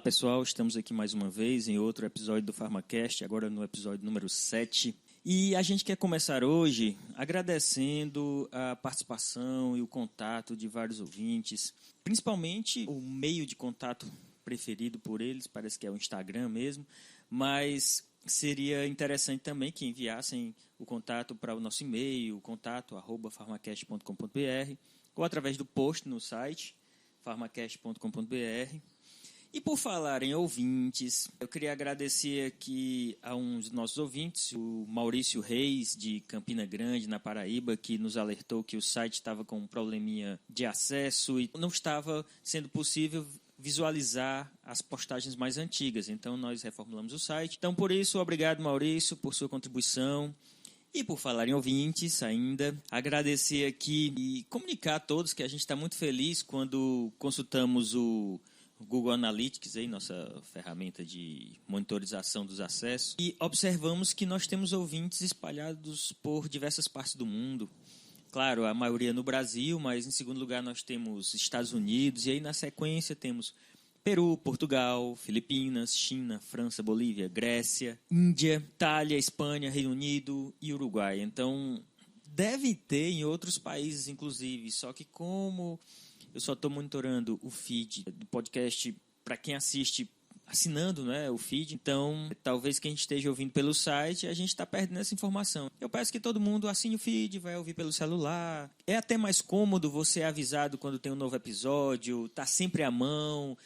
pessoal, estamos aqui mais uma vez em outro episódio do PharmaCast, agora no episódio número 7. E a gente quer começar hoje agradecendo a participação e o contato de vários ouvintes, principalmente o meio de contato preferido por eles, parece que é o Instagram mesmo, mas seria interessante também que enviassem o contato para o nosso e-mail, contato@pharmacast.com.br, ou através do post no site pharmacast.com.br. E por falar em ouvintes, eu queria agradecer aqui a um dos nossos ouvintes, o Maurício Reis, de Campina Grande, na Paraíba, que nos alertou que o site estava com um probleminha de acesso e não estava sendo possível visualizar as postagens mais antigas. Então, nós reformulamos o site. Então, por isso, obrigado, Maurício, por sua contribuição. E por falar em ouvintes ainda, agradecer aqui e comunicar a todos que a gente está muito feliz quando consultamos o Google Analytics, aí, nossa ferramenta de monitorização dos acessos, e observamos que nós temos ouvintes espalhados por diversas partes do mundo. Claro, a maioria no Brasil, mas em segundo lugar nós temos Estados Unidos, e aí na sequência temos Peru, Portugal, Filipinas, China, França, Bolívia, Grécia, Índia, Itália, Espanha, Reino Unido e Uruguai. Então, deve ter em outros países, inclusive, só que como eu só estou monitorando o feed do podcast para quem assiste assinando, né, o feed, então talvez quem esteja ouvindo pelo site, a gente está perdendo essa informação. Eu peço que todo mundo assine o feed, vai ouvir pelo celular. É até mais cômodo você avisado quando tem um novo episódio, tá sempre à mão,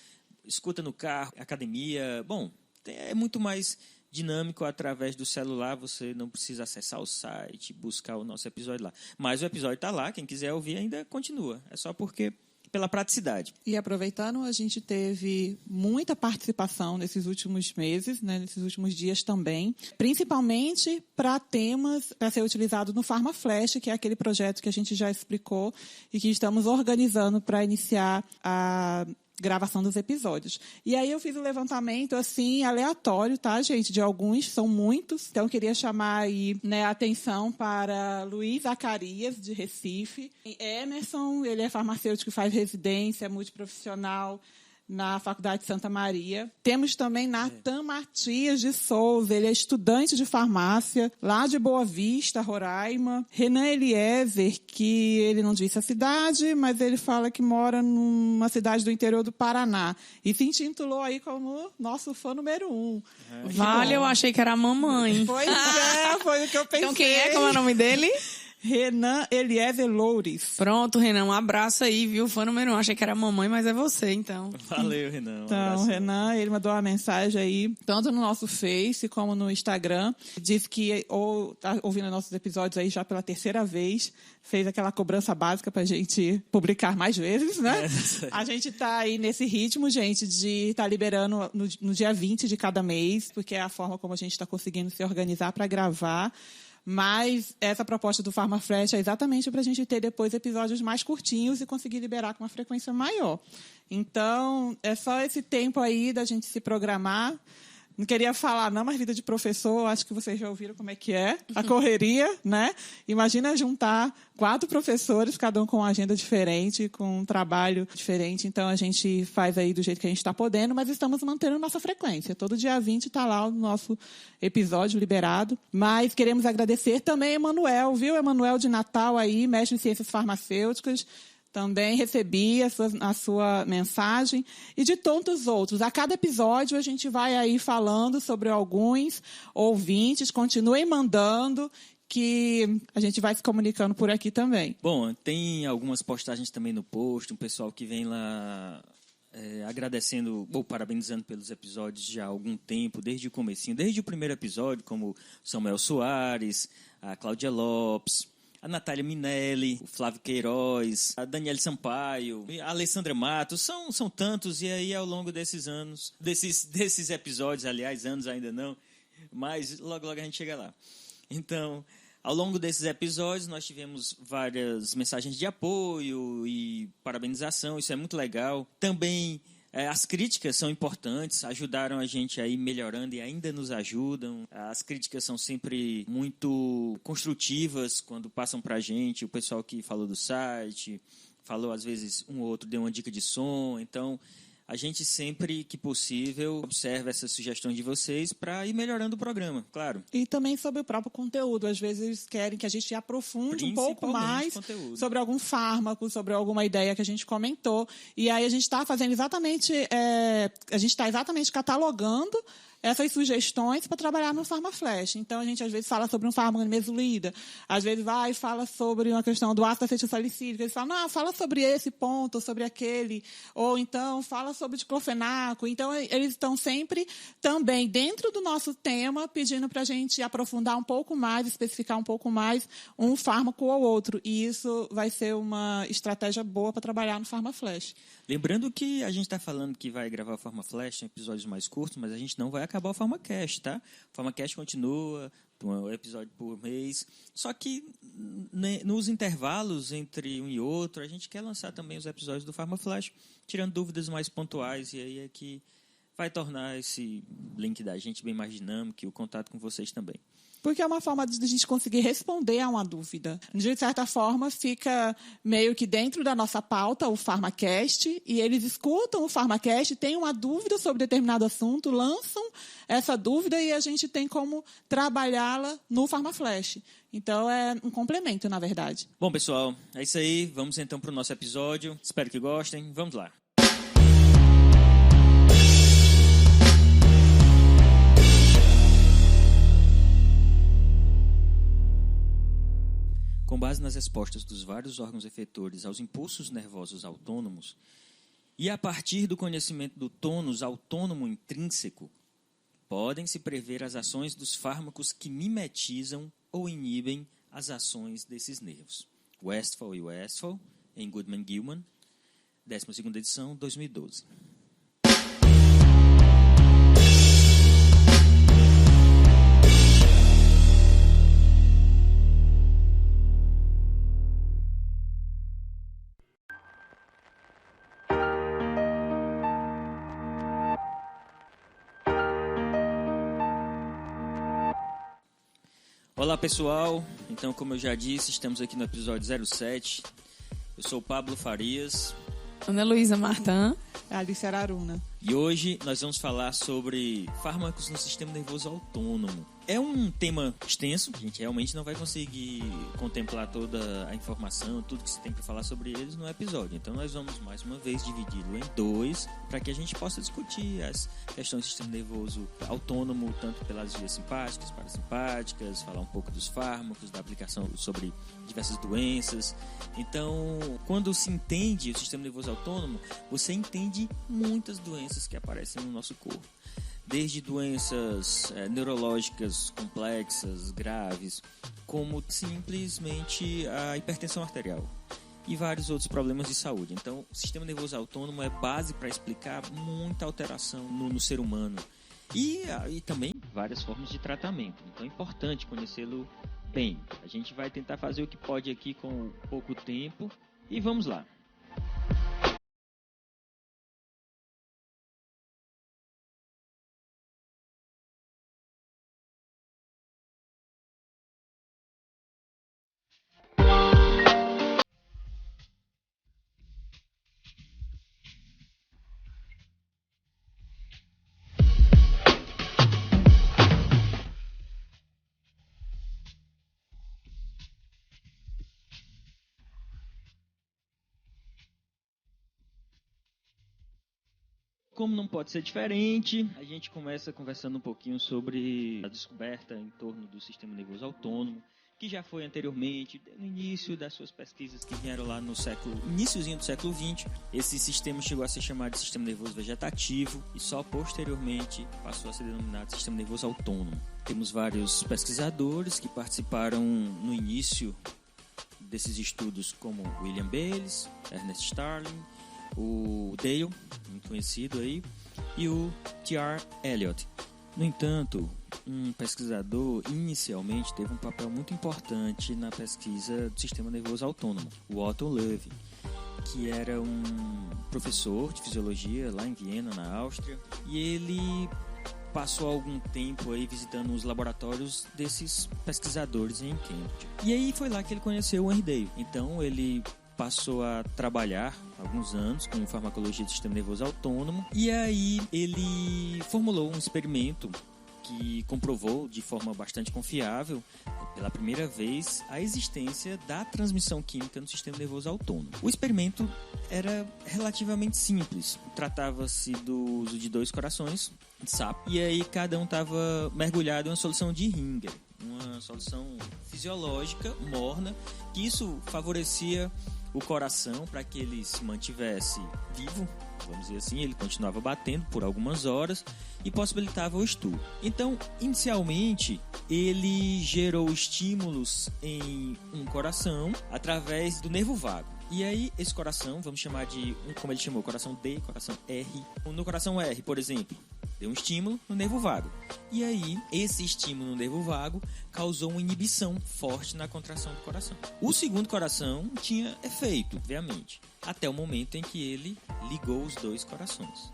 escuta no carro, academia. Bom, é muito mais dinâmico através do celular, você não precisa acessar o site, buscar o nosso episódio lá. Mas o episódio está lá, quem quiser ouvir ainda continua. É só porque pela praticidade. E aproveitando, a gente teve muita participação nesses últimos meses, né, nesses últimos dias também, principalmente para temas para ser utilizado no PharmaFlash, que é aquele projeto que a gente já explicou e que estamos organizando para iniciar a gravação dos episódios. E aí eu fiz um levantamento, assim, aleatório, tá, gente? De alguns, são muitos. Então, eu queria chamar aí, né, a atenção para Luiz Zacarias, de Recife. Emerson, ele é farmacêutico que faz residência multiprofissional na Faculdade de Santa Maria. Temos também Natan Matias de Souza, ele é estudante de farmácia, lá de Boa Vista, Roraima. Renan Eliezer, que ele não disse a cidade, mas ele fala que mora numa cidade do interior do Paraná. E se intitulou aí como nosso fã número 1. Vale, eu achei que era a mamãe. Pois é, foi o que eu pensei. Então quem é? Como é o nome dele? Renan Eliezer Loures. Pronto, Renan, um abraço aí, viu? Fã número 1. Achei que era a mamãe, mas é você, então. Valeu, Renan. Então, Renan, ele mandou uma mensagem aí, tanto no nosso Face como no Instagram. Disse que está ouvindo nossos episódios aí já pela terceira vez. Fez aquela cobrança básica pra gente publicar mais vezes, né? A gente tá aí nesse ritmo, gente, de estar liberando no dia 20 de cada mês, porque é a forma como a gente está conseguindo se organizar para gravar. Mas essa proposta do PharmaFlash é exatamente para a gente ter depois episódios mais curtinhos e conseguir liberar com uma frequência maior. Então, é só esse tempo aí da gente se programar. Não queria falar, não, mas vida de professor, acho que vocês já ouviram como é que é, a correria, né? Imagina juntar 4 professores, cada um com uma agenda diferente, com um trabalho diferente. Então, a gente faz aí do jeito que a gente está podendo, mas estamos mantendo nossa frequência. Todo dia 20 está lá o nosso episódio liberado. Mas queremos agradecer também a Emanuel, viu? Emanuel de Natal aí, mestre em ciências farmacêuticas. Também recebi a sua mensagem e de tantos outros. A cada episódio a gente vai aí falando sobre alguns ouvintes. Continuem mandando, que a gente vai se comunicando por aqui também. Bom, tem algumas postagens também no post, um pessoal que vem lá agradecendo ou parabenizando pelos episódios já há algum tempo, desde o comecinho, desde o primeiro episódio, como Samuel Soares, a Cláudia Lopes, a Natália Minelli, o Flávio Queiroz, a Daniele Sampaio, a Alessandra Matos, são tantos, e aí ao longo desses anos, desses episódios, aliás, anos ainda não, mas logo a gente chega lá. Então, ao longo desses episódios, nós tivemos várias mensagens de apoio e parabenização, isso é muito legal. Também as críticas são importantes, ajudaram a gente a ir melhorando e ainda nos ajudam. As críticas são sempre muito construtivas quando passam para a gente. O pessoal que falou do site, falou às vezes um ou outro, deu uma dica de som. Então, a gente sempre que possível observa essas sugestões de vocês para ir melhorando o programa, claro. E também sobre o próprio conteúdo. Às vezes querem que a gente aprofunde um pouco mais sobre algum fármaco, sobre alguma ideia que a gente comentou. E aí a gente está fazendo exatamente, a gente está exatamente catalogando essas sugestões para trabalhar no PharmaFlash. Então, a gente, às vezes, fala sobre um fármaco de mesolida, às vezes vai e fala sobre uma questão do ácido acetilsalicílico, eles falam, não, fala sobre esse ponto, sobre aquele, ou então, fala sobre diclofenaco. Então, eles estão sempre também dentro do nosso tema, pedindo para a gente aprofundar um pouco mais, especificar um pouco mais um fármaco ou outro. E isso vai ser uma estratégia boa para trabalhar no PharmaFlash. Lembrando que a gente está falando que vai gravar o PharmaFlash em episódios mais curtos, mas a gente não vai acabar o PharmaCast, tá? O PharmaCast continua, um episódio por mês. Só que nos intervalos entre um e outro, a gente quer lançar também os episódios do PharmaFlash, tirando dúvidas mais pontuais, e aí é que vai tornar esse link da gente bem mais dinâmico e o contato com vocês também. Porque é uma forma de a gente conseguir responder a uma dúvida. De certa forma, fica meio que dentro da nossa pauta, o PharmaCast, e eles escutam o PharmaCast, têm uma dúvida sobre determinado assunto, lançam essa dúvida e a gente tem como trabalhá-la no PharmaFlash. Então, é um complemento, na verdade. Bom, pessoal, é isso aí. Vamos então para o nosso episódio. Espero que gostem. Vamos lá. Com base nas respostas dos vários órgãos efetores aos impulsos nervosos autônomos e a partir do conhecimento do tônus autônomo intrínseco, podem-se prever as ações dos fármacos que mimetizam ou inibem as ações desses nervos. Westphal e Westphal, em Goodman-Gilman, 12ª edição, 2012. Olá, pessoal. Então, como eu já disse, estamos aqui no episódio 07. Eu sou o Pablo Farias. Ana Luísa Martã. Alice Araruna. E hoje nós vamos falar sobre fármacos no sistema nervoso autônomo. É um tema extenso, a gente realmente não vai conseguir contemplar toda a informação, tudo que se tem para falar sobre eles no episódio. Então nós vamos mais uma vez dividi-lo em dois, para que a gente possa discutir as questões do sistema nervoso autônomo, tanto pelas vias simpáticas, parasimpáticas, falar um pouco dos fármacos, da aplicação sobre diversas doenças. Então, quando se entende o sistema nervoso autônomo, você entende muitas doenças que aparecem no nosso corpo. Desde doenças neurológicas complexas, graves, como simplesmente a hipertensão arterial e vários outros problemas de saúde. Então, o sistema nervoso autônomo é base para explicar muita alteração no ser humano e também várias formas de tratamento. Então, é importante conhecê-lo bem. A gente vai tentar fazer o que pode aqui com pouco tempo e vamos lá. Como não pode ser diferente, a gente começa conversando um pouquinho sobre a descoberta em torno do sistema nervoso autônomo, que já foi anteriormente, no início das suas pesquisas que vieram lá no iniciozinho do século XX. Esse sistema chegou a ser chamado de sistema nervoso vegetativo e só posteriormente passou a ser denominado sistema nervoso autônomo. Temos vários pesquisadores que participaram no início desses estudos, como William Bayes, Ernest Starling, o Dale, muito conhecido aí, e o T.R. Elliott. No entanto, um pesquisador inicialmente teve um papel muito importante na pesquisa do sistema nervoso autônomo, o Otto Loewi, que era um professor de fisiologia lá em Viena, na Áustria, e ele passou algum tempo aí visitando os laboratórios desses pesquisadores em Cambridge. E aí foi lá que ele conheceu o Henry Dale. Então ele passou a trabalhar há alguns anos com farmacologia do sistema nervoso autônomo, e aí ele formulou um experimento que comprovou de forma bastante confiável, pela primeira vez, a existência da transmissão química no sistema nervoso autônomo. O experimento era relativamente simples. Tratava-se do uso de 2 corações de sapo, e aí cada um estava mergulhado em uma solução de Ringer, uma solução fisiológica, morna, que isso favorecia o coração para que ele se mantivesse vivo, vamos dizer assim, ele continuava batendo por algumas horas e possibilitava o estudo. Então, inicialmente, ele gerou estímulos em um coração através do nervo vago. E aí, esse coração, vamos chamar de, como ele chamou, coração D, coração R. No coração R, por exemplo, deu um estímulo no nervo vago. E aí, esse estímulo no nervo vago causou uma inibição forte na contração do coração. O segundo coração tinha efeito, obviamente, até o momento em que ele ligou os 2 corações.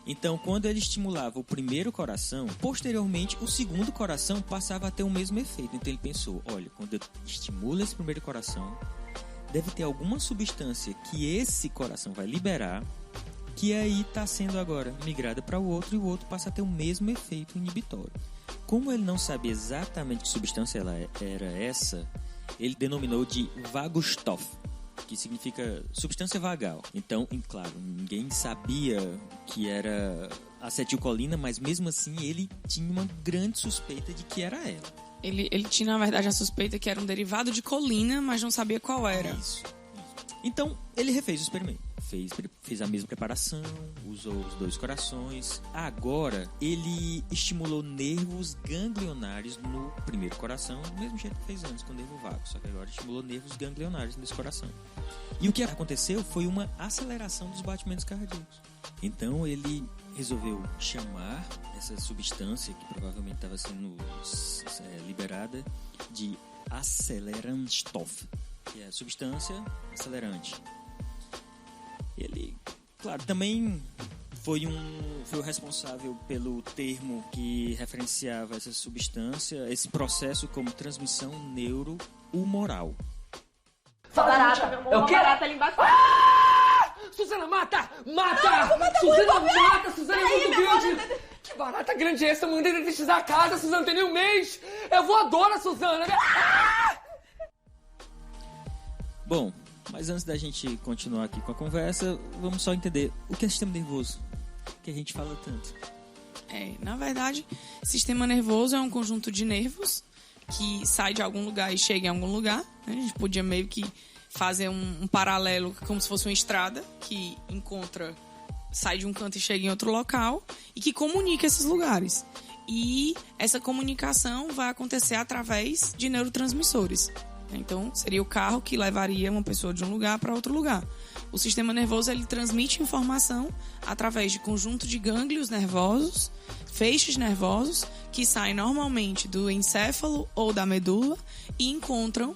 Então, quando ele estimulava o primeiro coração, posteriormente o segundo coração passava a ter o mesmo efeito. Então ele pensou, olha, quando eu estimulo esse primeiro coração, deve ter alguma substância que esse coração vai liberar, que aí está sendo agora migrada para o outro, e o outro passa a ter o mesmo efeito inibitório. Como ele não sabia exatamente que substância ela era essa, ele denominou de vagostoff, que significa substância vagal. Então, claro, ninguém sabia que era acetilcolina, mas mesmo assim ele tinha uma grande suspeita de que era ela. Ele tinha, na verdade, a suspeita que era um derivado de colina, mas não sabia qual era. Isso. Então, ele refez o experimento. Fez a mesma preparação, usou os 2 corações. Agora, ele estimulou nervos ganglionares no primeiro coração, do mesmo jeito que fez antes com o nervo vago, só que agora estimulou nervos ganglionares nesse coração. E o que aconteceu foi uma aceleração dos batimentos cardíacos. Então, ele resolveu chamar essa substância, que provavelmente estava sendo liberada, de acelerantstoff, que é a substância acelerante. Ele, claro, também foi o responsável pelo termo que referenciava essa substância, esse processo, como transmissão neurohumoral. Barata, meu amor, barata ali embaixo. Suzana, mata! Mata! Suzana, mata! Suzana é muito grande! Que barata grande é essa? Eu mandei detetizar a casa, Suzana, tem nem um mês! É voadora, Suzana! Bom, mas antes da gente continuar aqui com a conversa, vamos só entender o que é sistema nervoso, que a gente fala tanto. Na verdade, sistema nervoso é um conjunto de nervos que sai de algum lugar e chega em algum lugar. Né? A gente podia meio que fazer um paralelo, como se fosse uma estrada que sai de um canto e chega em outro local e que comunica esses lugares. E essa comunicação vai acontecer através de neurotransmissores. Então, seria o carro que levaria uma pessoa de um lugar para outro lugar. O sistema nervoso ele transmite informação através de conjunto de gânglios nervosos, feixes nervosos, que saem normalmente do encéfalo ou da medula e encontram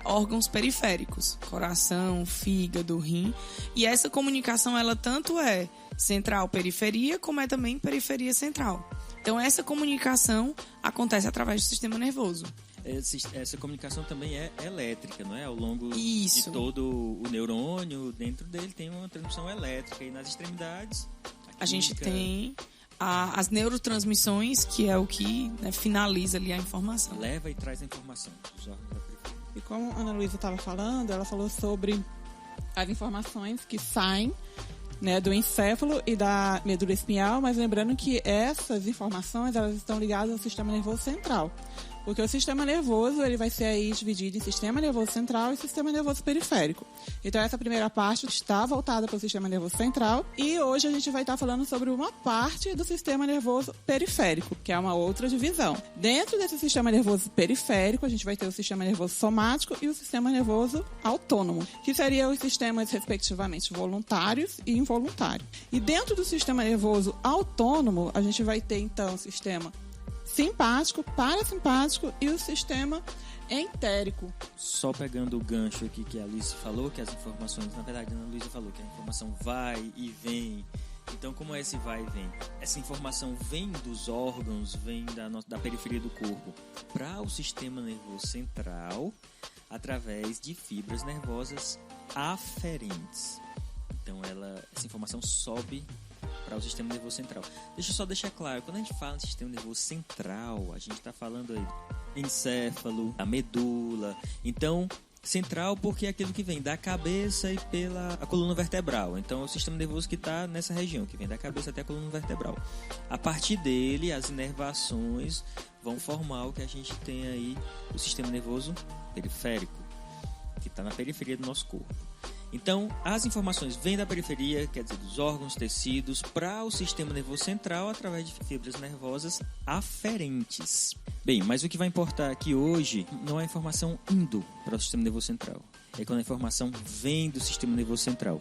órgãos periféricos, coração, fígado, rim. E essa comunicação, ela tanto é central-periferia, como é também periferia-central. Então, essa comunicação acontece através do sistema nervoso. Essa comunicação também é elétrica, não é? Ao longo Isso. de todo o neurônio, dentro dele tem uma transmissão elétrica. E nas extremidades, a gente tem as neurotransmissões, que é o que finaliza ali a informação. Leva e traz a informação dos órgãos da periferia. E como a Ana Luísa estava falando, ela falou sobre as informações que saem do encéfalo e da medula espinhal, mas lembrando que essas informações elas estão ligadas ao sistema nervoso central. Porque o sistema nervoso ele vai ser aí dividido em sistema nervoso central e sistema nervoso periférico. Então, essa primeira parte está voltada para o sistema nervoso central. E hoje a gente vai estar falando sobre uma parte do sistema nervoso periférico, que é uma outra divisão. Dentro desse sistema nervoso periférico, a gente vai ter o sistema nervoso somático e o sistema nervoso autônomo, que seriam os sistemas, respectivamente, voluntários e involuntários. E dentro do sistema nervoso autônomo, a gente vai ter, então, o sistema simpático, parasimpático e o sistema entérico. Só pegando o gancho aqui que a Alice falou, que as informações, na verdade, a Ana Luísa falou que a informação vai e vem. Então, como é esse vai e vem? Essa informação vem dos órgãos, vem da periferia do corpo para o sistema nervoso central através de fibras nervosas aferentes. Então essa informação sobe para o sistema nervoso central. Deixa eu só deixar claro, quando a gente fala em sistema nervoso central, a gente está falando aí do encéfalo, a medula. Então, central porque é aquilo que vem da cabeça e pela coluna vertebral. Então, é o sistema nervoso que está nessa região, que vem da cabeça até a coluna vertebral. A partir dele, as inervações vão formar o que a gente tem aí, o sistema nervoso periférico, que está na periferia do nosso corpo. Então, as informações vêm da periferia, quer dizer, dos órgãos, tecidos, para o sistema nervoso central através de fibras nervosas aferentes. Bem, mas o que vai importar aqui hoje não é a informação indo para o sistema nervoso central. É quando a informação vem do sistema nervoso central,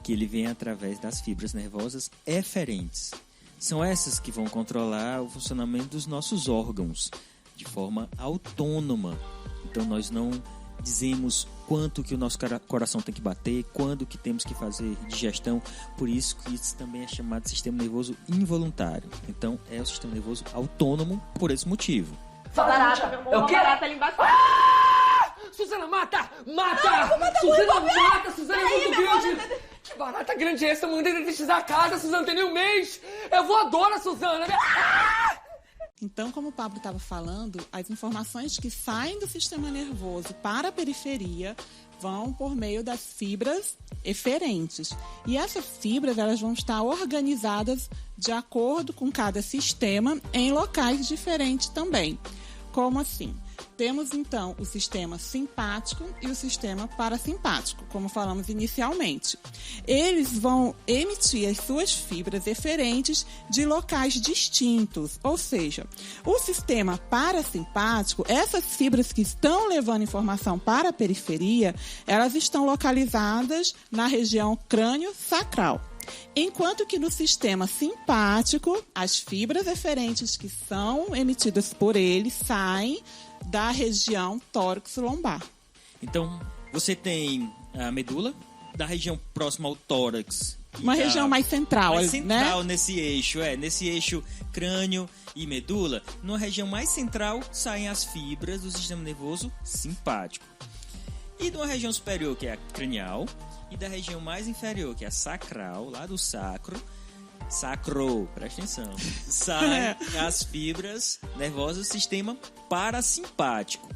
que ele vem através das fibras nervosas eferentes. São essas que vão controlar o funcionamento dos nossos órgãos de forma autônoma. Então, nós não dizemos quanto que o nosso coração tem que bater, quando que temos que fazer digestão, por isso que isso também é chamado de sistema nervoso involuntário. Então, é o sistema nervoso autônomo por esse motivo. Barata, Eu quero. barata ali embaixo. Suzana, mata! Mata! Suzana, mata! Suzana é muito grande! Que barata grande é essa? Mandei detetizar a casa, Suzana, tem nem um mês! É voadora, Suzana! Então, como o Pablo estava falando, as informações que saem do sistema nervoso para a periferia vão por meio das fibras eferentes. E essas fibras elas vão estar organizadas de acordo com cada sistema em locais diferentes também. Como assim? Temos, então, o sistema simpático e o sistema parasimpático, como falamos inicialmente. Eles vão emitir as suas fibras eferentes de locais distintos, ou seja, o sistema parasimpático, essas fibras que estão levando informação para a periferia, elas estão localizadas na região crânio-sacral. Enquanto que no sistema simpático, as fibras eferentes que são emitidas por ele saem da região tórax-lombar. Então, você tem a medula, da região próxima ao tórax. Uma região mais central, mais central, né? Nesse eixo crânio e medula. Numa região mais central, saem as fibras do sistema nervoso simpático. E de uma região superior, que é a cranial, e da região mais inferior, que é a sacral, lá do sacro, presta atenção, saem as fibras nervosas do sistema parasimpático.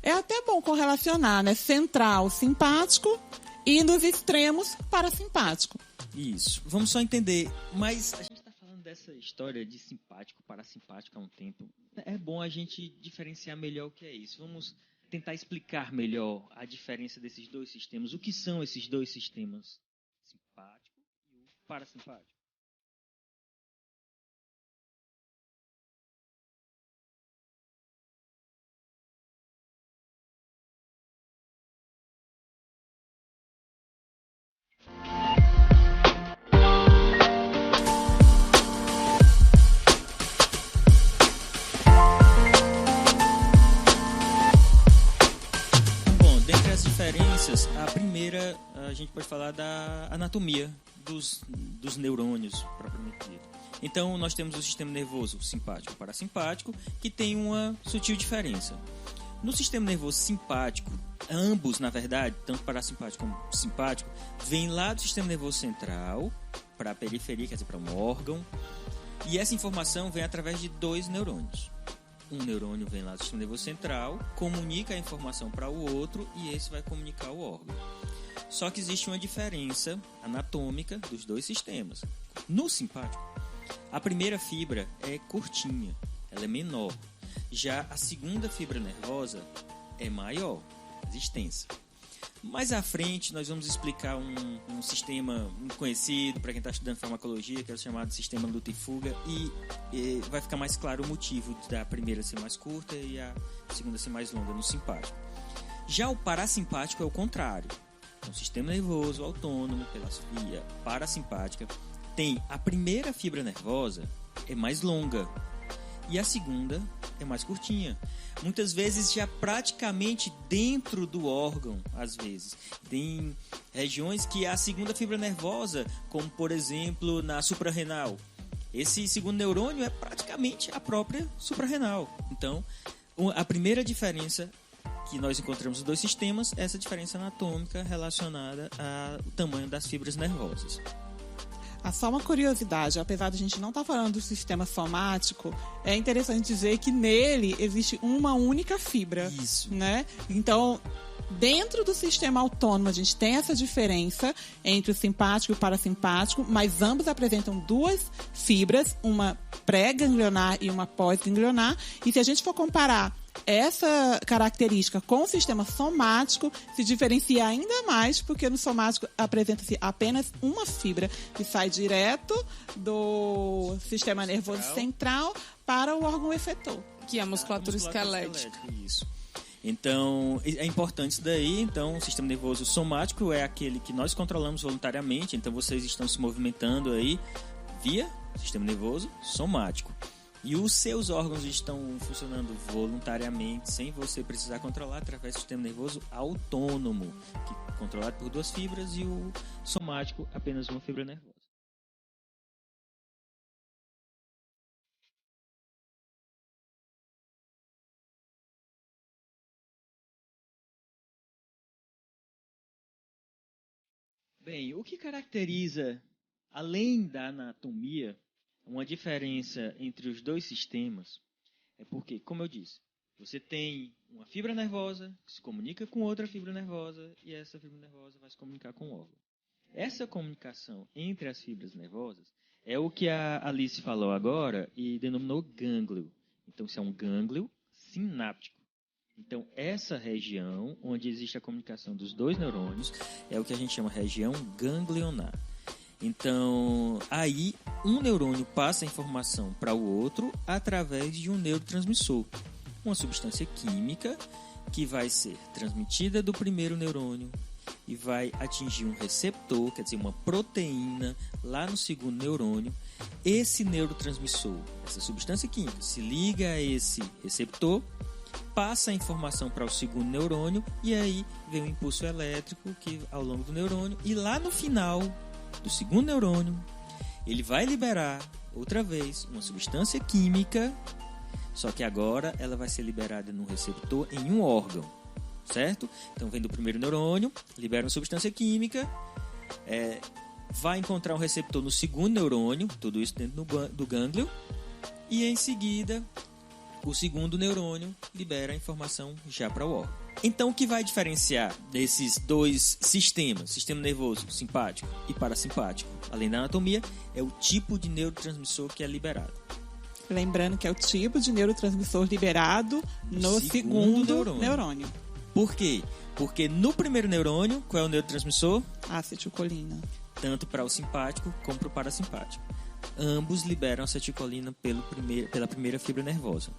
É até bom correlacionar, né? Central, simpático e nos extremos, parasimpático. Isso. Vamos só entender, mas a gente está falando dessa história de simpático, parasimpático há um tempo. É bom a gente diferenciar melhor o que é isso. Vamos tentar explicar melhor a diferença desses dois sistemas. O que são esses dois sistemas? Simpático e o parasimpático. A primeira, a gente pode falar da anatomia dos neurônios, propriamente dito. Então, nós temos o sistema nervoso simpático e parasimpático, que tem uma sutil diferença. No sistema nervoso simpático, ambos, na verdade, tanto parasimpático como simpático, vêm lá do sistema nervoso central para a periferia, quer dizer, para um órgão, e essa informação vem através de dois neurônios. Um neurônio vem lá do sistema nervoso central, comunica a informação para o outro e esse vai comunicar ao órgão. Só que existe uma diferença anatômica dos dois sistemas. No simpático, a primeira fibra é curtinha, ela é menor. Já a segunda fibra nervosa é maior, mais extensa. Mais à frente, nós vamos explicar um sistema conhecido para quem está estudando farmacologia, que é o chamado sistema luta e fuga, e vai ficar mais claro o motivo da primeira ser mais curta e a segunda ser mais longa no simpático. Já o parasimpático é o contrário. Então, o sistema nervoso autônomo, pela via parasimpática, tem a primeira fibra nervosa é mais longa e a segunda é mais curtinha. Muitas vezes já praticamente dentro do órgão, às vezes. Tem regiões que a segunda fibra nervosa, como por exemplo na suprarrenal, esse segundo neurônio é praticamente a própria suprarrenal. Então, a primeira diferença que nós encontramos os dois sistemas, essa diferença anatômica relacionada ao tamanho das fibras nervosas. Só uma curiosidade, apesar de a gente não estar falando do sistema somático, é interessante dizer que nele existe uma única fibra. Isso. Né? Então, dentro do sistema autônomo, a gente tem essa diferença entre o simpático e o parasimpático, mas ambos apresentam duas fibras, uma pré-ganglionar e uma pós-ganglionar. E se a gente for comparar essa característica com o sistema somático, se diferencia ainda mais, porque no somático apresenta-se apenas uma fibra que sai direto do sistema nervoso central para o órgão efetor. Que é a musculatura esquelética. Isso. Então, é importante isso daí. Então, o sistema nervoso somático é aquele que nós controlamos voluntariamente. Então, vocês estão se movimentando aí via sistema nervoso somático. E os seus órgãos estão funcionando voluntariamente, sem você precisar controlar, através do sistema nervoso autônomo, que é controlado por duas fibras, e o somático, apenas uma fibra nervosa. Bem, o que caracteriza, além da anatomia, uma diferença entre os dois sistemas é porque, como eu disse, você tem uma fibra nervosa que se comunica com outra fibra nervosa e essa fibra nervosa vai se comunicar com o órgão. Essa comunicação entre as fibras nervosas é o que a Alice falou agora e denominou gânglio. Então, isso é um gânglio sináptico. Então, essa região onde existe a comunicação dos dois neurônios é o que a gente chama região ganglionar. Então, aí um neurônio passa a informação para o outro através de um neurotransmissor, uma substância química que vai ser transmitida do primeiro neurônio e vai atingir um receptor, quer dizer, uma proteína lá no segundo neurônio. Esse neurotransmissor, essa substância química, se liga a esse receptor, passa a informação para o segundo neurônio e aí vem um impulso elétrico que ao longo do neurônio e lá no final do segundo neurônio, ele vai liberar outra vez uma substância química, só que agora ela vai ser liberada no receptor em um órgão, certo? Então vem do primeiro neurônio, libera uma substância química, vai encontrar um receptor no segundo neurônio, tudo isso dentro do gânglio, e em seguida o segundo neurônio libera a informação já para o órgão. Então, o que vai diferenciar desses dois sistemas, sistema nervoso simpático e parasimpático, além da anatomia, é o tipo de neurotransmissor que é liberado. Lembrando que é o tipo de neurotransmissor liberado no segundo neurônio. Por quê? Porque no primeiro neurônio, qual é o neurotransmissor? Acetilcolina. Tanto para o simpático como para o parasimpático. Ambos liberam acetilcolina pela primeira fibra nervosa.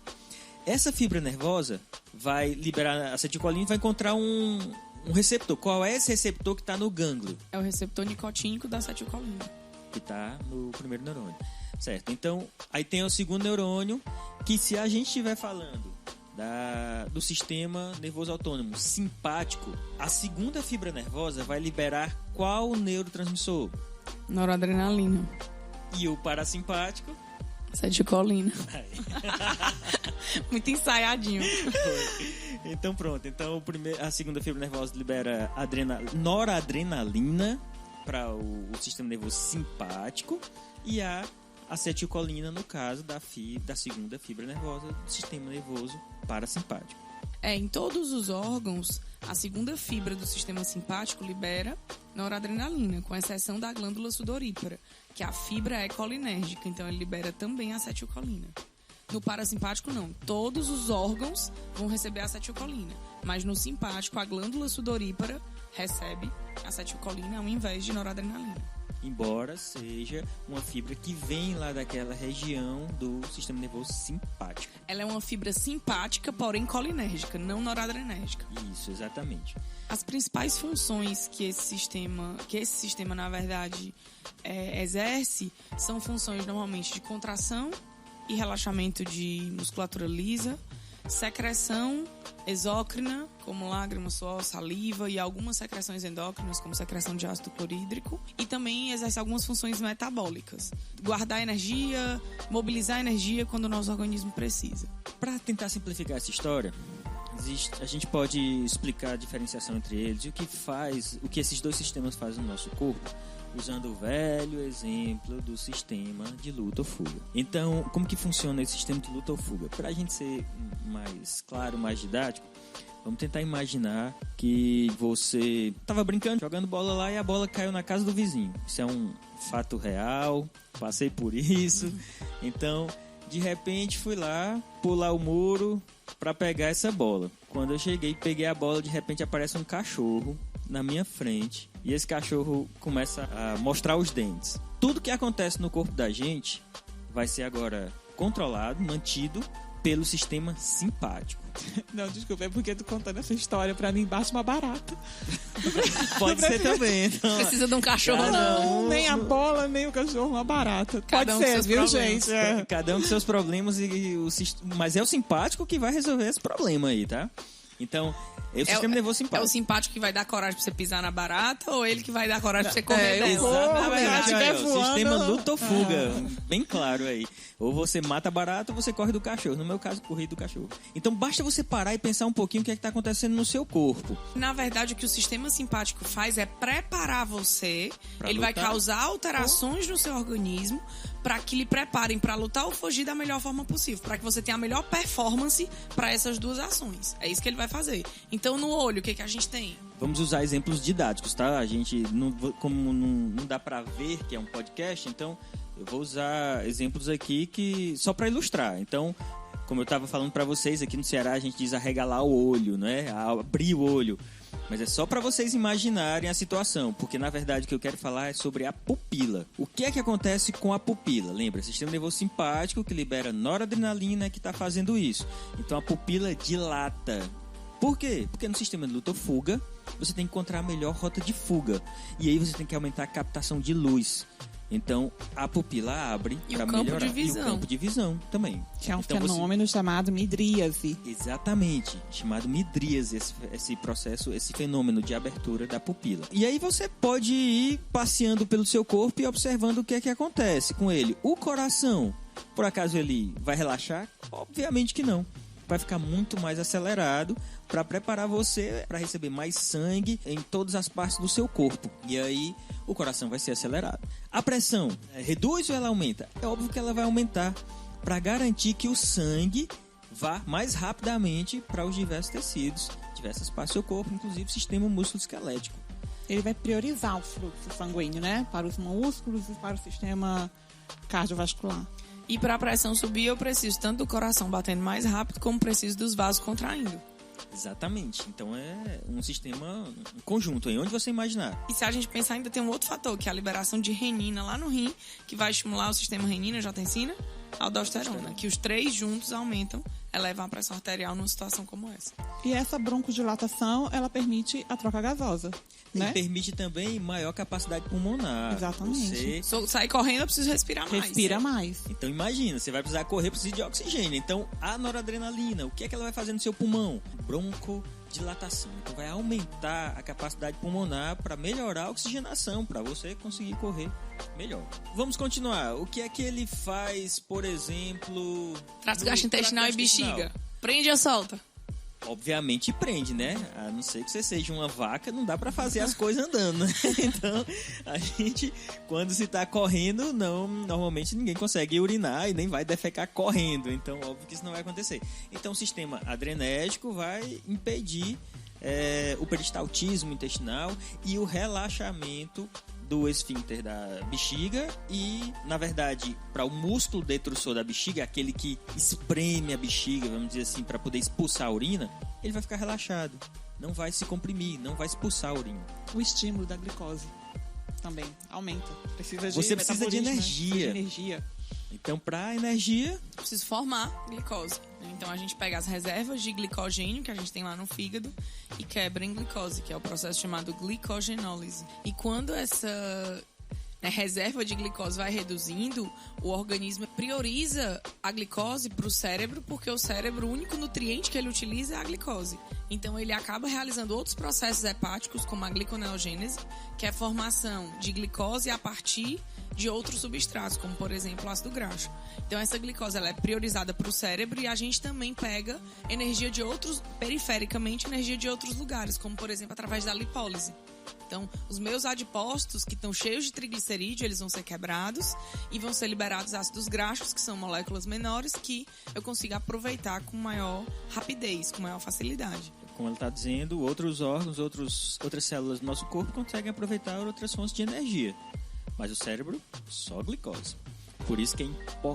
Essa fibra nervosa vai liberar acetilcolina e vai encontrar um receptor. Qual é esse receptor que está no gânglio? É o receptor nicotínico da acetilcolina. Que está no primeiro neurônio. Certo. Então, aí tem o segundo neurônio, que se a gente estiver falando do sistema nervoso autônomo simpático, a segunda fibra nervosa vai liberar qual neurotransmissor? Noradrenalina. E o parasimpático? Acetilcolina. Muito ensaiadinho. Então pronto. Então a segunda fibra nervosa libera noradrenalina para o sistema nervoso simpático e a acetilcolina no caso da segunda fibra nervosa do sistema nervoso parasimpático. Em todos os órgãos, a segunda fibra do sistema simpático libera noradrenalina, com exceção da glândula sudorípara, que a fibra é colinérgica, então ele libera também a acetilcolina. No parasimpático, não. Todos os órgãos vão receber acetilcolina, mas no simpático, a glândula sudorípara recebe acetilcolina ao invés de noradrenalina. Embora seja uma fibra que vem lá daquela região do sistema nervoso simpático. Ela é uma fibra simpática, porém colinérgica, não noradrenérgica. Isso, exatamente. As principais funções que esse sistema na verdade, exerce são funções normalmente de contração e relaxamento de musculatura lisa, secreção exócrina, como lágrimas, suor, saliva, e algumas secreções endócrinas, como secreção de ácido clorídrico, e também exerce algumas funções metabólicas, guardar energia, mobilizar energia quando o nosso organismo precisa. Para tentar simplificar essa história, A gente pode explicar a diferenciação entre eles e o que esses dois sistemas fazem no nosso corpo, usando o velho exemplo do sistema de luta ou fuga. Então, como que funciona esse sistema de luta ou fuga? Para a gente ser mais claro, mais didático, vamos tentar imaginar que você estava brincando, jogando bola lá e a bola caiu na casa do vizinho. Isso é um fato real, passei por isso. Então, de repente, fui lá pular o muro para pegar essa bola. Quando eu cheguei, peguei a bola, de repente aparece um cachorro na minha frente e esse cachorro começa a mostrar os dentes. Tudo que acontece no corpo da gente vai ser agora controlado, mantido pelo sistema simpático. Não, desculpa, é porque tu contando essa história, pra mim bate uma barata. Pode ser também. Então, Precisa de um cachorro, não, nem a bola, nem o cachorro, uma barata. Cada Pode um com ser, seus viu, problemas. gente? É. Cada um com seus problemas mas é o simpático que vai resolver esse problema aí, tá? Então, é o sistema nervoso simpático. É o simpático que vai dar coragem pra você pisar na barata ou ele que vai dar coragem pra você correr dela? Exatamente. estiver O voando. sistema luta ou fuga. Bem claro aí. Ou você mata a barata ou você corre do cachorro. No meu caso, corri do cachorro. Então, basta você parar e pensar um pouquinho o que é que tá acontecendo no seu corpo. Na verdade, o que o sistema simpático faz é preparar você. Pra Ele vai lutar. causar alterações no seu organismo para que lhe preparem para lutar ou fugir da melhor forma possível, para que você tenha a melhor performance para essas duas ações. É isso que ele vai fazer. Então, no olho, o que a gente tem? Vamos usar exemplos didáticos, tá? A gente, como não dá pra ver que é um podcast, então eu vou usar exemplos aqui que só para ilustrar. Então, como eu estava falando para vocês, aqui no Ceará a gente diz arregalar o olho, né? Abrir o olho. Mas é só para vocês imaginarem a situação, porque na verdade o que eu quero falar é sobre a pupila. O que é que acontece com a pupila? Lembra, sistema nervoso simpático que libera noradrenalina que está fazendo isso. Então a pupila dilata. Por quê? Porque no sistema de luta ou fuga, você tem que encontrar a melhor rota de fuga. E aí você tem que aumentar a captação de luz. Então, a pupila abre para melhorar. De visão. E o campo de visão também. Que é um então, fenômeno chamado midríase. Exatamente, chamado midríase, esse processo, esse fenômeno de abertura da pupila. E aí você pode ir passeando pelo seu corpo e observando o que é que acontece com ele. O coração, por acaso ele vai relaxar? Obviamente que não. Vai ficar muito mais acelerado para preparar você para receber mais sangue em todas as partes do seu corpo. E aí o coração vai ser acelerado. A pressão reduz ou ela aumenta? É óbvio que ela vai aumentar para garantir que o sangue vá mais rapidamente para os diversos tecidos, diversas partes do seu corpo, inclusive o sistema músculo-esquelético. Ele vai priorizar o fluxo sanguíneo, né? Para os músculos e para o sistema cardiovascular. E para a pressão subir, eu preciso tanto do coração batendo mais rápido, como preciso dos vasos contraindo. Exatamente. Então é um sistema, um conjunto aí, onde você imaginar. E se a gente pensar, ainda tem um outro fator, que é a liberação de renina lá no rim, que vai estimular o sistema renina, angiotensina, aldosterona, que os três juntos aumentam, elevam a pressão arterial numa situação como essa. E essa broncodilatação, ela permite a troca gasosa, né? E permite também maior capacidade pulmonar. Exatamente. Se eu sair correndo, eu preciso respirar mais. Respira mais. Então imagina, você vai precisar correr, precisa de oxigênio. Então a noradrenalina, o que é que ela vai fazer no seu pulmão? Broncodilatação. Então vai aumentar a capacidade pulmonar para melhorar a oxigenação, para você conseguir correr melhor. Vamos continuar. O que é que ele faz, por exemplo... Trato gastrointestinal e bexiga. Prende ou solta? Obviamente prende, né? A não ser que você seja uma vaca, não dá pra fazer as coisas andando, né? Então, a gente, quando se tá correndo, normalmente ninguém consegue urinar e nem vai defecar correndo. Então, óbvio que isso não vai acontecer. Então, o sistema adrenérgico vai impedir o peristaltismo intestinal e o relaxamento do esfíncter da bexiga e, na verdade, para o músculo detrusor da bexiga, aquele que espreme a bexiga, vamos dizer assim, para poder expulsar a urina, ele vai ficar relaxado. Não vai se comprimir, não vai expulsar a urina. O estímulo da glicose também aumenta. Você precisa de energia. Então, para energia... Preciso formar glicose. Então, a gente pega as reservas de glicogênio que a gente tem lá no fígado e quebra em glicose, que é o processo chamado glicogenólise. E quando reserva de glicose vai reduzindo, o organismo prioriza a glicose para o cérebro, porque o cérebro, o único nutriente que ele utiliza é a glicose. Então, ele acaba realizando outros processos hepáticos, como a gliconeogênese, que é a formação de glicose a partir de outros substratos, como, por exemplo, o ácido graxo. Então, essa glicose ela é priorizada para o cérebro e a gente também pega energia de outros, perifericamente, energia de outros lugares, como, por exemplo, através da lipólise. Então, os meus adipócitos, que estão cheios de triglicerídeo, eles vão ser quebrados e vão ser liberados ácidos graxos, que são moléculas menores, que eu consigo aproveitar com maior rapidez, com maior facilidade. Como ela está dizendo, outros órgãos, outras células do nosso corpo conseguem aproveitar outras fontes de energia. Mas o cérebro, só glicose. Por isso que é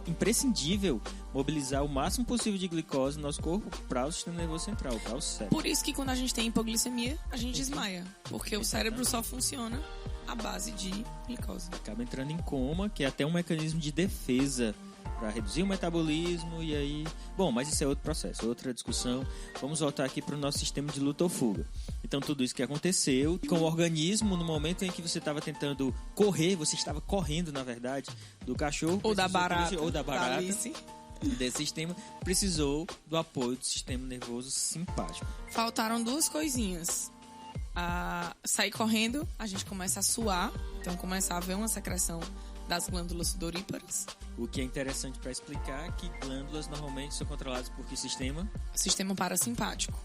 imprescindível mobilizar o máximo possível de glicose no nosso corpo para o sistema nervoso central, para o cérebro. Por isso que quando a gente tem hipoglicemia, a gente desmaia. Porque o cérebro só funciona à base de glicose. Acaba entrando em coma, que é até um mecanismo de defesa para reduzir o metabolismo e aí... Bom, mas isso é outro processo, outra discussão. Vamos voltar aqui para o nosso sistema de luta ou fuga. Então, tudo isso que aconteceu com o organismo no momento em que você estava tentando correr, você estava correndo, na verdade, do cachorro... Ou da barata. Ou da barata. Desse sistema, precisou do apoio do sistema nervoso simpático. Faltaram duas coisinhas. Sair correndo, a gente começa a suar, então começa a haver uma secreção das glândulas sudoríparas. O que é interessante para explicar é que glândulas normalmente são controladas por que sistema? Sistema parasimpático.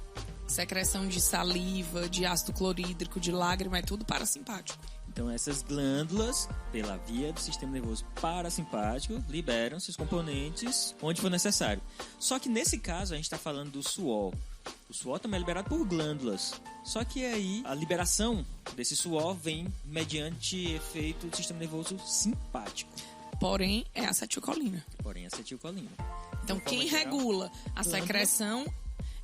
Secreção de saliva, de ácido clorídrico, de lágrima, é tudo parasimpático. Então essas glândulas, pela via do sistema nervoso parasimpático, liberam esses componentes onde for necessário. Só que nesse caso a gente está falando do suor. O suor também é liberado por glândulas. Só que aí a liberação desse suor vem mediante efeito do sistema nervoso simpático. Porém, é acetilcolina. Então Então, quem regula a secreção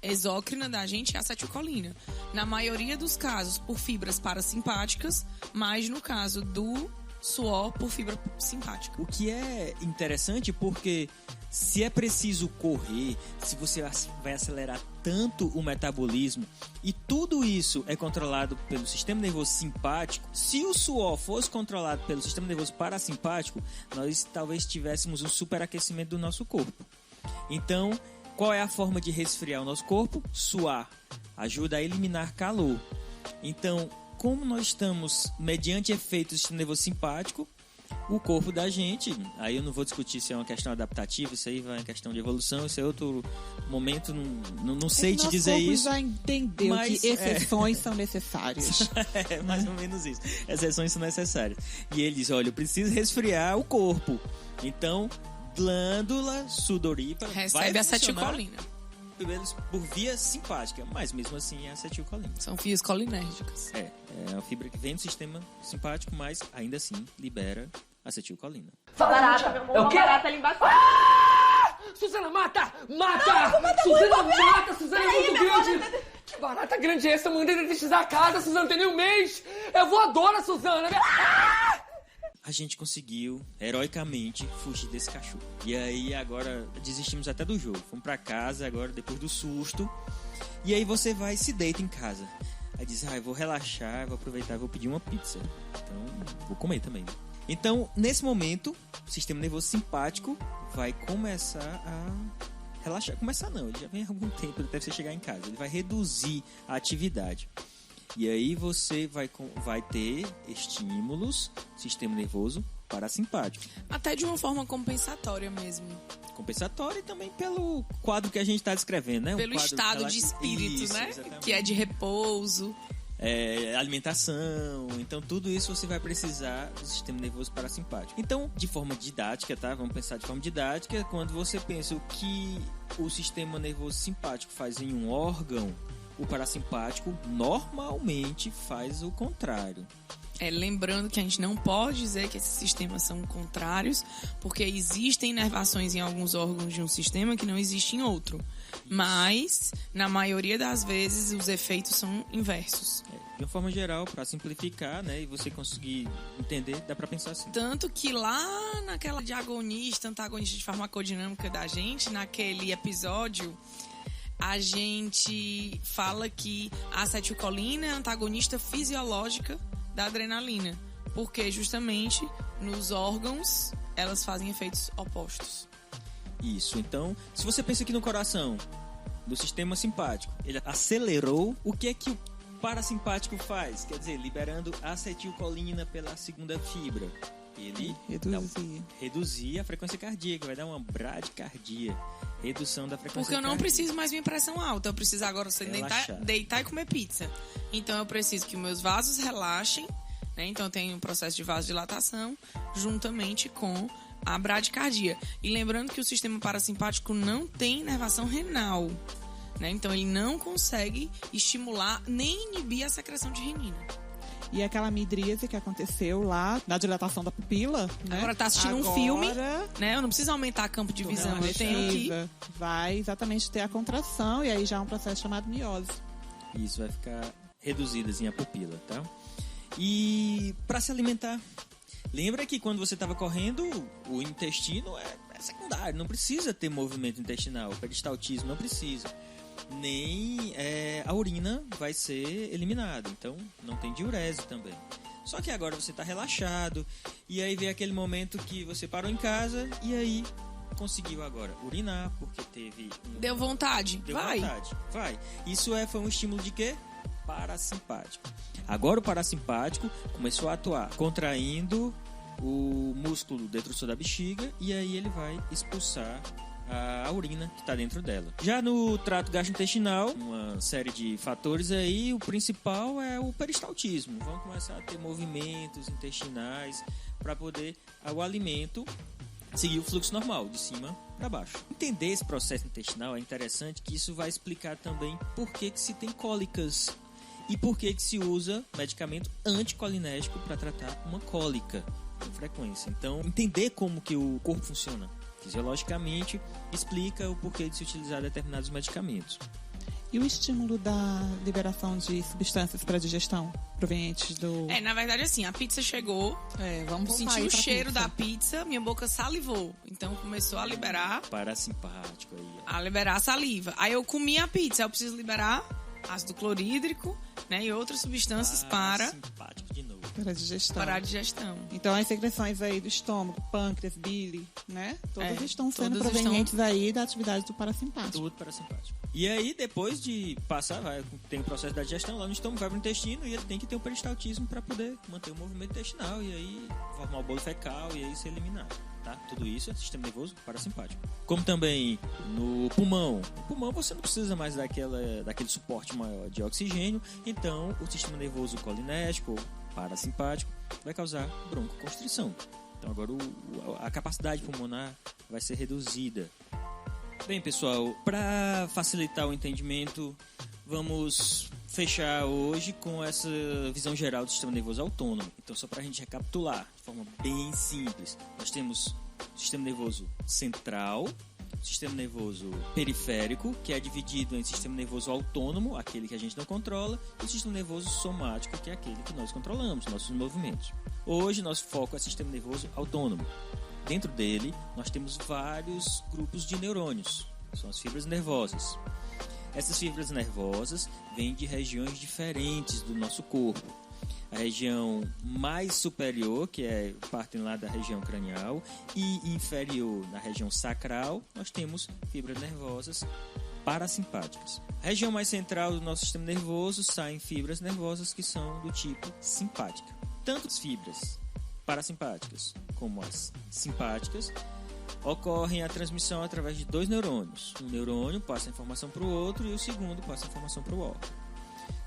exócrina da gente é a acetilcolina. Na maioria dos casos, por fibras parasimpáticas, mas no caso do suor, por fibra simpática. O que é interessante porque se é preciso correr, se você vai acelerar tanto o metabolismo e tudo isso é controlado pelo sistema nervoso simpático, se o suor fosse controlado pelo sistema nervoso parasimpático, nós talvez tivéssemos um superaquecimento do nosso corpo. Então, qual é a forma de resfriar o nosso corpo? Suar. Ajuda a eliminar calor. Então, como nós estamos mediante efeito do sistema nervoso simpático, o corpo da gente, aí eu não vou discutir se é uma questão adaptativa, isso aí vai uma questão de evolução, isso é outro momento, não sei te dizer isso. Já entendeu mas, que exceções são necessárias. É mais ou menos isso. Exceções são necessárias. E ele diz, olha, eu preciso resfriar o corpo. Então, glândula sudorípara recebe acetilcolina por via simpática, mas mesmo assim é acetilcolina. São fios colinérgicas. É uma fibra que vem do sistema simpático, mas ainda assim libera acetilcolina. Barata, meu amor, É o quê? barata ali embaixo. Suzana, mata! Mata! Suzana, mata! Suzana é muito grande! Que barata grande é essa? Mandei detetizar a casa, Suzana, tem nem um mês! É voadora, Suzana! A gente conseguiu, heroicamente, fugir desse cachorro. E aí, agora, desistimos até do jogo. Fomos pra casa, agora, depois do susto. E aí você vai e se deita em casa. Aí diz, eu vou relaxar, vou aproveitar, vou pedir uma pizza. Então, vou comer também. Então, nesse momento, o sistema nervoso simpático vai começar a relaxar. Começar não, ele já vem há algum tempo, até você chegar em casa. Ele vai reduzir a atividade. E aí você vai ter estímulos, sistema nervoso parasimpático. Até de uma forma compensatória mesmo. Compensatória e também pelo quadro que a gente está descrevendo, né? Pelo estado de espírito, isso, né? Exatamente. Que é de repouso. Alimentação, então tudo isso você vai precisar do sistema nervoso parasimpático. Então, de forma didática, tá? Vamos pensar de forma didática, quando você pensa o que o sistema nervoso simpático faz em um órgão, o parasimpático normalmente faz o contrário. Lembrando que a gente não pode dizer que esses sistemas são contrários, porque existem inervações em alguns órgãos de um sistema que não existe em outro. Mas, na maioria das vezes, os efeitos são inversos. De uma forma geral, para simplificar, né, e você conseguir entender, dá para pensar assim. Tanto que lá naquela de agonista, antagonista de farmacodinâmica da gente, naquele episódio, a gente fala que a acetilcolina é antagonista fisiológica da adrenalina, porque justamente nos órgãos, elas fazem efeitos opostos. Isso, então, se você pensa aqui no coração, do sistema simpático, ele acelerou, o que é que o parasimpático faz? Quer dizer, liberando acetilcolina pela segunda fibra. Ele reduzir a frequência cardíaca, vai dar uma bradicardia, redução da frequência Porque eu não cardíaca. preciso mais minha pressão alta, eu preciso agora deitar e comer pizza. Então eu preciso que meus vasos relaxem, né? Então eu tenho um processo de vasodilatação juntamente com a bradicardia. E lembrando que o sistema parasimpático não tem inervação renal, né? Então ele não consegue estimular nem inibir a secreção de renina. E aquela midríase que aconteceu lá na dilatação da pupila, né? Agora tá assistindo um filme, né? Eu não preciso aumentar campo de visão, eu tenho que... Vai exatamente ter a contração e aí já é um processo chamado miose. Isso, vai ficar reduzidazinha a pupila, tá? E para se alimentar, lembra que quando você estava correndo, o intestino é secundário, não precisa ter movimento intestinal, o peristaltismo não precisa. Nem a urina vai ser eliminada, então não tem diurese também. Só que agora você está relaxado e aí vem aquele momento que você parou em casa e aí conseguiu agora urinar porque teve deu vontade, vai. Isso foi um estímulo de quê? Parasimpático. Agora o parasimpático começou a atuar contraindo o músculo detrusor da bexiga e aí ele vai expulsar a urina que está dentro dela. Já no trato gastrointestinal, uma série de fatores aí, o principal é o peristaltismo. Vão começar a ter movimentos intestinais para poder o alimento seguir o fluxo normal, de cima para baixo. Entender esse processo intestinal é interessante, que isso vai explicar também por que se tem cólicas e por que se usa medicamento anticolinéstico para tratar uma cólica com frequência. Então, entender como que o corpo funciona fisiologicamente explica o porquê de se utilizar determinados medicamentos. E o estímulo da liberação de substâncias para digestão provenientes do... Na verdade, assim, a pizza chegou, vamos senti o cheiro da pizza, minha boca salivou. Então começou a liberar... Parasimpático aí. A liberar saliva. Aí eu comi a pizza, eu preciso liberar ácido clorídrico, né, e outras substâncias para a digestão. Então as secreções aí do estômago, pâncreas, bile, né? Todas estão sendo provenientes aí da atividade do parasimpático. Tudo parasimpático. E aí, depois de passar, tem o processo da digestão lá no estômago, vai para o intestino e ele tem que ter um peristaltismo para poder manter o movimento intestinal e aí formar o bolo fecal e aí ser eliminado. Tá? Tudo isso é sistema nervoso parasimpático. Como também no pulmão. No pulmão você não precisa mais daquele suporte maior de oxigênio, então o sistema nervoso colinéstico ou parasimpático vai causar broncoconstrição. Então agora a capacidade pulmonar vai ser reduzida. Bem, pessoal, para facilitar o entendimento, vamos fechar hoje com essa visão geral do sistema nervoso autônomo. Então, só para a gente recapitular de forma bem simples, nós temos o sistema nervoso central, o sistema nervoso periférico, que é dividido em sistema nervoso autônomo, aquele que a gente não controla, e o sistema nervoso somático, que é aquele que nós controlamos, nossos movimentos. Hoje, nosso foco é o sistema nervoso autônomo. Dentro dele, nós temos vários grupos de neurônios, são as fibras nervosas. Essas fibras nervosas vêm de regiões diferentes do nosso corpo. A região mais superior, que partem lá da região cranial, e inferior, na região sacral, nós temos fibras nervosas parasimpáticas. A região mais central do nosso sistema nervoso saem fibras nervosas que são do tipo simpática. Tanto as fibras parasimpáticas como as simpáticas ocorrem a transmissão através de dois neurônios. Um neurônio passa a informação para o outro e o segundo passa a informação para o órgão.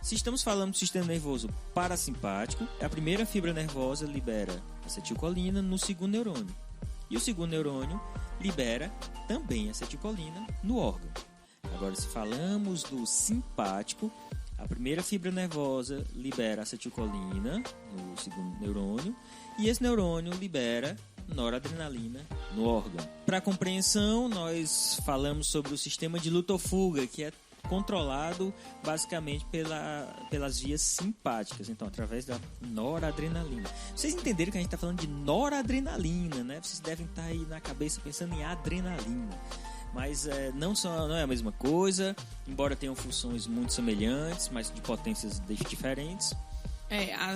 Se estamos falando do sistema nervoso parasimpático, a primeira fibra nervosa libera acetilcolina no segundo neurônio. E o segundo neurônio libera também acetilcolina no órgão. Agora, se falamos do simpático, a primeira fibra nervosa libera acetilcolina no segundo neurônio e esse neurônio libera noradrenalina no órgão. Para compreensão, nós falamos sobre o sistema de luta ou fuga, que é controlado basicamente pelas vias simpáticas, então através da noradrenalina. Vocês entenderam que a gente está falando de noradrenalina, né? Vocês devem estar aí na cabeça pensando em adrenalina. Mas não é a mesma coisa, embora tenham funções muito semelhantes, mas de potências diferentes.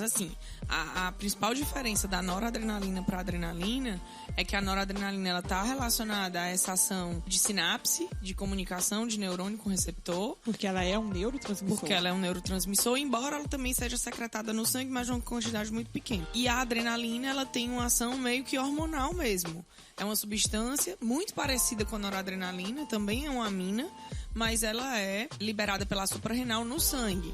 Assim, a principal diferença da noradrenalina para adrenalina é que a noradrenalina ela está relacionada a essa ação de sinapse, de comunicação de neurônio com receptor. Porque ela é um neurotransmissor. Porque ela é um neurotransmissor, embora ela também seja secretada no sangue, mas de uma quantidade muito pequena. E a adrenalina, ela tem uma ação meio que hormonal mesmo. É uma substância muito parecida com a noradrenalina, também é uma amina, mas ela é liberada pela suprarrenal no sangue.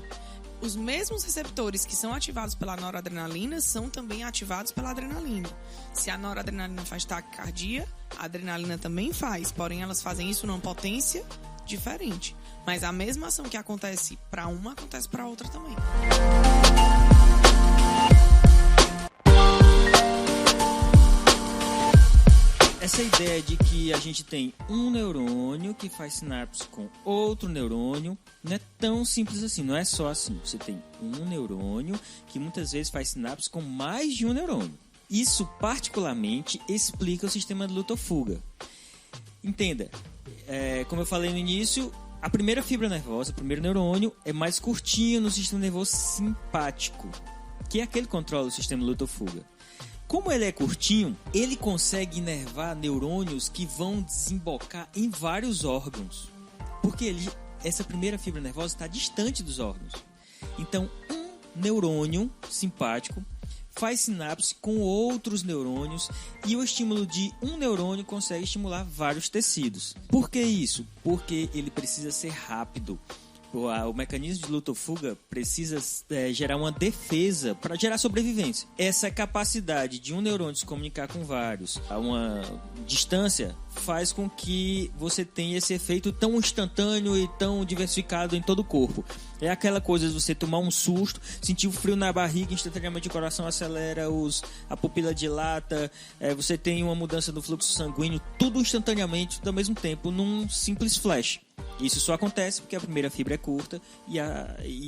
Os mesmos receptores que são ativados pela noradrenalina são também ativados pela adrenalina. Se a noradrenalina faz taquicardia, a adrenalina também faz, porém elas fazem isso numa potência diferente. Mas a mesma ação que acontece para uma, acontece para outra também. Essa ideia de que a gente tem um neurônio que faz sinapse com outro neurônio não é tão simples assim, não é só assim. Você tem um neurônio que muitas vezes faz sinapse com mais de um neurônio. Isso particularmente explica o sistema de luta-fuga. Entenda, como eu falei no início, a primeira fibra nervosa, o primeiro neurônio, é mais curtinho no sistema nervoso simpático, que é aquele que controla o sistema de luta-fuga. Como ele é curtinho, ele consegue inervar neurônios que vão desembocar em vários órgãos. Porque essa primeira fibra nervosa está distante dos órgãos. Então, um neurônio simpático faz sinapse com outros neurônios e o estímulo de um neurônio consegue estimular vários tecidos. Por que isso? Porque ele precisa ser rápido. O mecanismo de luta-fuga precisa gerar uma defesa para gerar sobrevivência. Essa capacidade de um neurônio se comunicar com vários a uma distância faz com que você tenha esse efeito tão instantâneo e tão diversificado em todo o corpo. É aquela coisa de você tomar um susto, sentir o frio na barriga, instantaneamente o coração acelera, a pupila dilata, você tem uma mudança do fluxo sanguíneo, tudo instantaneamente, ao mesmo tempo, num simples flash. Isso só acontece porque a primeira fibra é curta e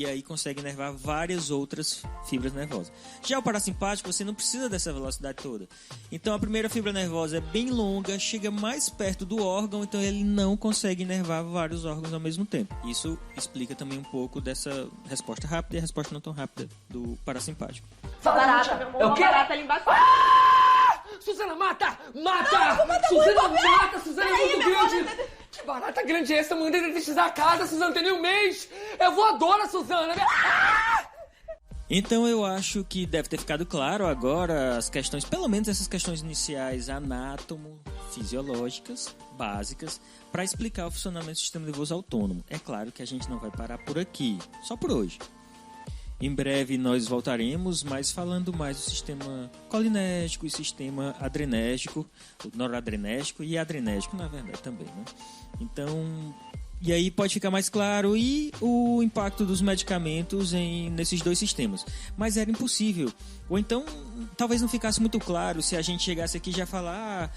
aí consegue inervar várias outras fibras nervosas. Já o parasimpático, você não precisa dessa velocidade toda. Então a primeira fibra nervosa é bem longa, chega mais perto do órgão, então ele não consegue inervar vários órgãos ao mesmo tempo. Isso explica também um pouco dessa resposta rápida e a resposta não tão rápida do parasimpático. Barata, meu amor, Eu quero... barata ali embaixo. Suzana, mata! Mata! Não, Suzana, muito mata! Suzana é Peraí, muito meu amor, grande! Que barata grande é essa? Mandei detetizar a casa, Suzana, tem nem um mês! É voadora, Suzana! Então eu acho que deve ter ficado claro agora as questões, pelo menos essas questões iniciais anátomo-fisiológicas, básicas, para explicar o funcionamento do sistema nervoso autônomo. É claro que a gente não vai parar por aqui, só por hoje. Em breve nós voltaremos, mas falando mais do sistema colinérgico e sistema adrenérgico, noradrenérgico e adrenérgico, na verdade, também, né? Então, e aí pode ficar mais claro e o impacto dos medicamentos nesses dois sistemas. Mas era impossível. Ou então, talvez não ficasse muito claro se a gente chegasse aqui e já falar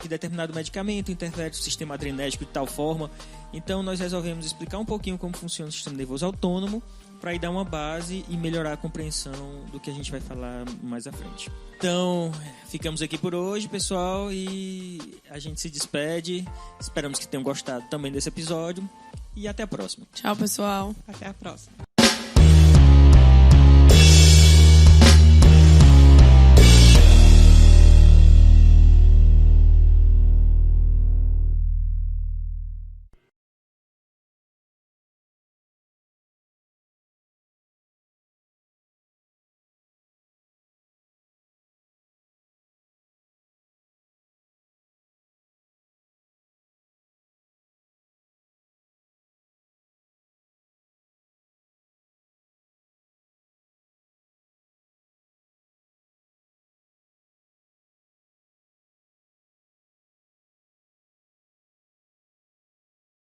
que determinado medicamento interfere no sistema adrenérgico de tal forma. Então, nós resolvemos explicar um pouquinho como funciona o sistema nervoso autônomo, para ir dar uma base e melhorar a compreensão do que a gente vai falar mais à frente. Então, ficamos aqui por hoje, pessoal, e a gente se despede. Esperamos que tenham gostado também desse episódio e até a próxima. Tchau, pessoal. Até a próxima.